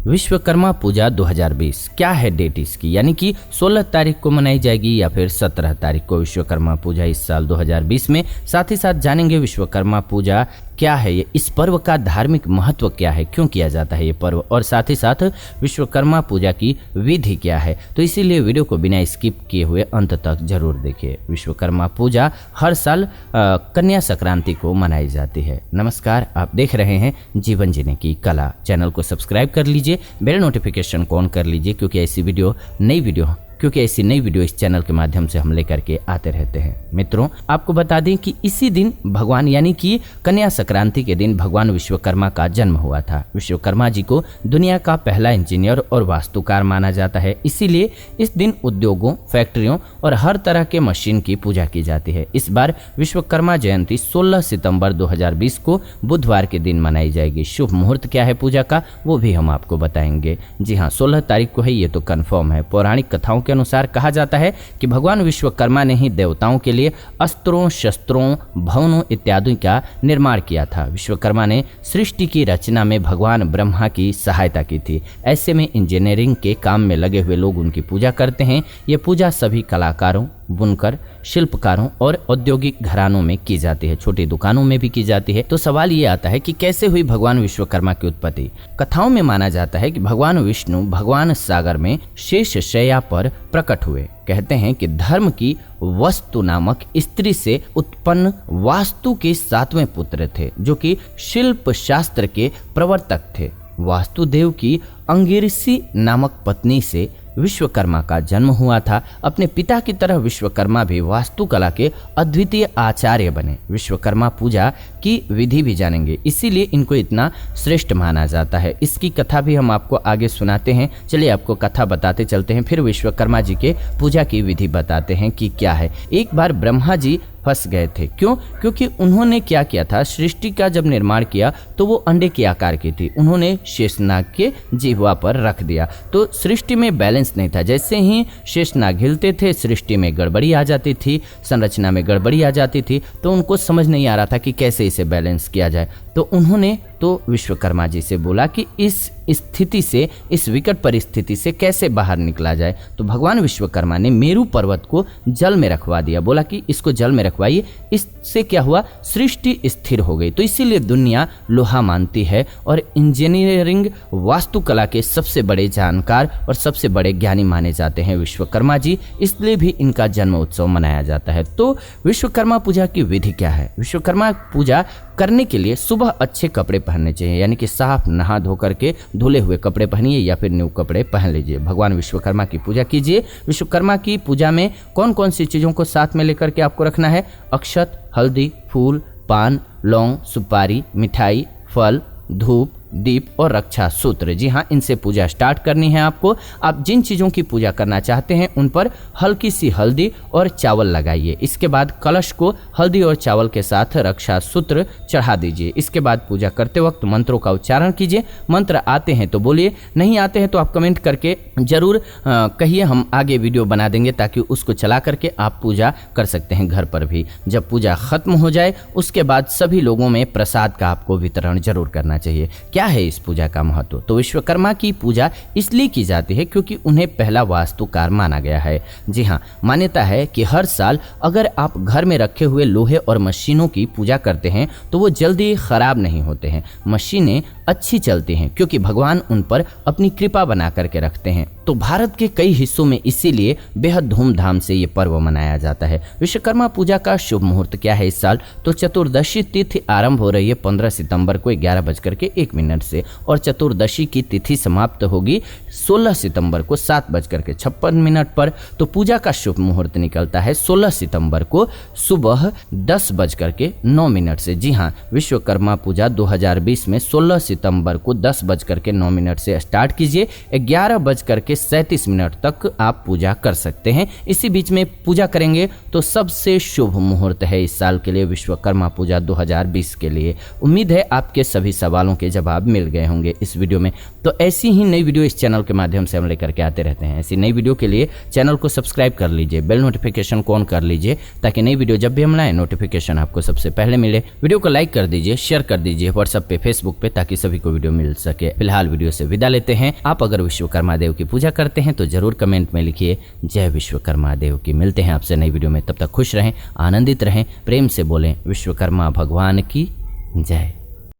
विश्वकर्मा पूजा 2020 क्या है डेट इसकी, यानी कि 16 तारीख को मनाई जाएगी या फिर 17 तारीख को विश्वकर्मा पूजा इस साल 2020 में। साथ ही साथ जानेंगे विश्वकर्मा पूजा क्या है, ये इस पर्व का धार्मिक महत्व क्या है, क्यों किया जाता है ये पर्व, और साथ ही साथ विश्वकर्मा पूजा की विधि क्या है। तो इसीलिए वीडियो को बिना स्किप किए हुए अंत तक जरूर देखिए। विश्वकर्मा पूजा हर साल कन्या संक्रांति को मनाई जाती है। नमस्कार, आप देख रहे हैं जीवन जीने की कला। चैनल को सब्सक्राइब कर लीजिए, बेल नोटिफिकेशन को ऑन कर लीजिए, क्योंकि ऐसी नई वीडियो इस चैनल के माध्यम से हम लेकर के आते रहते हैं। मित्रों, आपको बता दें कि इसी दिन भगवान यानी कि कन्या संक्रांति के दिन भगवान विश्वकर्मा का जन्म हुआ था। विश्वकर्मा जी को दुनिया का पहला इंजीनियर और वास्तुकार माना जाता है। इसीलिए इस दिन उद्योगों, फैक्ट्रियों और हर तरह के मशीन की पूजा की जाती है। इस बार विश्वकर्मा जयंती 16 सितंबर 2020 को बुधवार के दिन मनाई जाएगी। शुभ मुहूर्त क्या है पूजा का, वो भी हम आपको बताएंगे। जी हाँ, 16 तारीख को है, ये तो कंफर्म है। पौराणिक कथाओं के अनुसार कहा जाता है कि भगवान विश्वकर्मा ने ही देवताओं के लिए अस्त्रों, शस्त्रों, भवनों इत्यादि का निर्माण किया था। विश्वकर्मा ने सृष्टि की रचना में भगवान ब्रह्मा की सहायता की थी। ऐसे में इंजीनियरिंग के काम में लगे हुए लोग उनकी पूजा करते हैं। ये पूजा सभी कलाकारों, बुनकर, शिल्पकारों और औद्योगिक घरानों में की जाती है, छोटी दुकानों में भी की जाती है। तो सवाल ये आता है कि कैसे हुई भगवान विश्वकर्मा की उत्पत्ति। कथाओं में माना जाता है कि भगवान विष्णु भगवान सागर में शेष शैया पर प्रकट हुए। कहते हैं कि धर्म की वस्तु नामक स्त्री से उत्पन्न वास्तु के 7वें पुत्र थे, जो कि शिल्प शास्त्र के प्रवर्तक थे। वास्तुदेव की अंगिरसी नामक पत्नी से विश्वकर्मा का जन्म हुआ था। अपने पिता की तरह विश्वकर्मा भी वास्तुकला के अद्वितीय आचार्य बने। विश्वकर्मा पूजा की विधि भी जानेंगे, इसीलिए इनको इतना श्रेष्ठ माना जाता है। इसकी कथा भी हम आपको आगे सुनाते हैं। चलिए आपको कथा बताते चलते हैं, फिर विश्वकर्मा जी के पूजा की विधि बताते हैं कि क्या है। एक बार ब्रह्मा जी फंस गए थे। क्यों? क्योंकि उन्होंने क्या किया था, सृष्टि का जब निर्माण किया तो वो अंडे के आकार की थी। उन्होंने शेषनाग के जिह्वा पर रख दिया, तो सृष्टि में बैलेंस नहीं था। जैसे ही शेषनाग हिलते थे, सृष्टि में गड़बड़ी आ जाती थी, संरचना में गड़बड़ी आ जाती थी। तो उनको समझ नहीं आ रहा था कि कैसे इसे बैलेंस किया जाए। तो उन्होंने विश्वकर्मा जी से बोला कि इस स्थिति से, इस विकट परिस्थिति से कैसे बाहर निकला जाए। तो भगवान विश्वकर्मा ने मेरू पर्वत को जल में रखवा दिया। बोला कि इसको जल में रखवाइए। इससे क्या हुआ, सृष्टि स्थिर हो गई। तो इसीलिए दुनिया लोहा मानती है और इंजीनियरिंग वास्तुकला के सबसे बड़े जानकार और सबसे बड़े ज्ञानी माने जाते हैं विश्वकर्मा जी। इसलिए भी इनका जन्म उत्सव मनाया जाता है। तो विश्वकर्मा पूजा की विधि क्या है। विश्वकर्मा पूजा करने के लिए सुबह अच्छे कपड़े पहनने चाहिए, यानी कि साफ नहा धो करके धुले हुए कपड़े पहनिए या फिर न्यू कपड़े पहन लीजिए। भगवान विश्वकर्मा की पूजा कीजिए। विश्वकर्मा की पूजा में कौन कौन सी चीज़ों को साथ में लेकर के आपको रखना है। अक्षत, हल्दी, फूल, पान, लौंग, सुपारी, मिठाई, फल, धूप, दीप और रक्षा सूत्र। जी हाँ, इनसे पूजा स्टार्ट करनी है आपको। आप जिन चीज़ों की पूजा करना चाहते हैं उन पर हल्की सी हल्दी और चावल लगाइए। इसके बाद कलश को हल्दी और चावल के साथ रक्षा सूत्र चढ़ा दीजिए। इसके बाद पूजा करते वक्त मंत्रों का उच्चारण कीजिए। मंत्र आते हैं तो बोलिए, नहीं आते हैं तो आप कमेंट करके जरूर कहिए, हम आगे वीडियो बना देंगे ताकि उसको चला करके आप पूजा कर सकते हैं घर पर भी। जब पूजा खत्म हो जाए उसके बाद सभी लोगों में प्रसाद का आपको वितरण जरूर करना चाहिए। क्या है इस पूजा का महत्व। तो विश्वकर्मा की पूजा इसलिए की जाती है क्योंकि उन्हें पहला वास्तुकार माना गया है। जी हाँ, मान्यता है कि हर साल अगर आप घर में रखे हुए लोहे और मशीनों की पूजा करते हैं तो वो जल्दी खराब नहीं होते हैं। मशीनें अच्छी चलती हैं क्योंकि भगवान उन पर अपनी कृपा बना करके रखते हैं। तो भारत के कई हिस्सों में इसीलिए बेहद धूमधाम से ये पर्व मनाया जाता है। विश्वकर्मा पूजा का शुभ मुहूर्त क्या है इस साल। तो चतुर्दशी तिथि आरंभ हो रही है 15 सितंबर को 11:01 से और चतुर्दशी की तिथि समाप्त होगी 16 सितंबर को 7:56 पर। तो पूजा का शुभ मुहूर्त निकलता है 16 सितंबर को सुबह 10:09 से। जी हाँ, विश्वकर्मा पूजा 2020 में 16 सितंबर को 10:09 से स्टार्ट कीजिए। 11:37 तक आप पूजा कर सकते हैं। इसी बीच में पूजा करेंगे तो सबसे शुभ मुहूर्त है इस साल के लिए विश्वकर्मा पूजा 2020 के लिए। उम्मीद है आपके सभी सवालों के जवाब मिल गए होंगे इस वीडियो में। तो ऐसी ही नई वीडियो इस चैनल के माध्यम से हम लेकर के आते रहते हैं। ऐसी नई वीडियो के लिए चैनल को सब्सक्राइब कर लीजिए, बेल नोटिफिकेशन को ऑन कर लीजिए ताकि नई वीडियो जब भी हम लाएं नोटिफिकेशन आपको सबसे पहले मिले। वीडियो को लाइक कर दीजिए, शेयर कर दीजिए व्हाट्सएप पे, फेसबुक पे, ताकि सभी को वीडियो मिल सके। फिलहाल वीडियो से विदा लेते हैं। आप अगर विश्वकर्मा देव की पूजा करते हैं तो जरूर कमेंट में लिखिए जय विश्वकर्मा देव की। मिलते हैं आपसे नई वीडियो में, तब तक खुश रहें, आनंदित रहें, प्रेम से बोलें विश्वकर्मा भगवान की जय।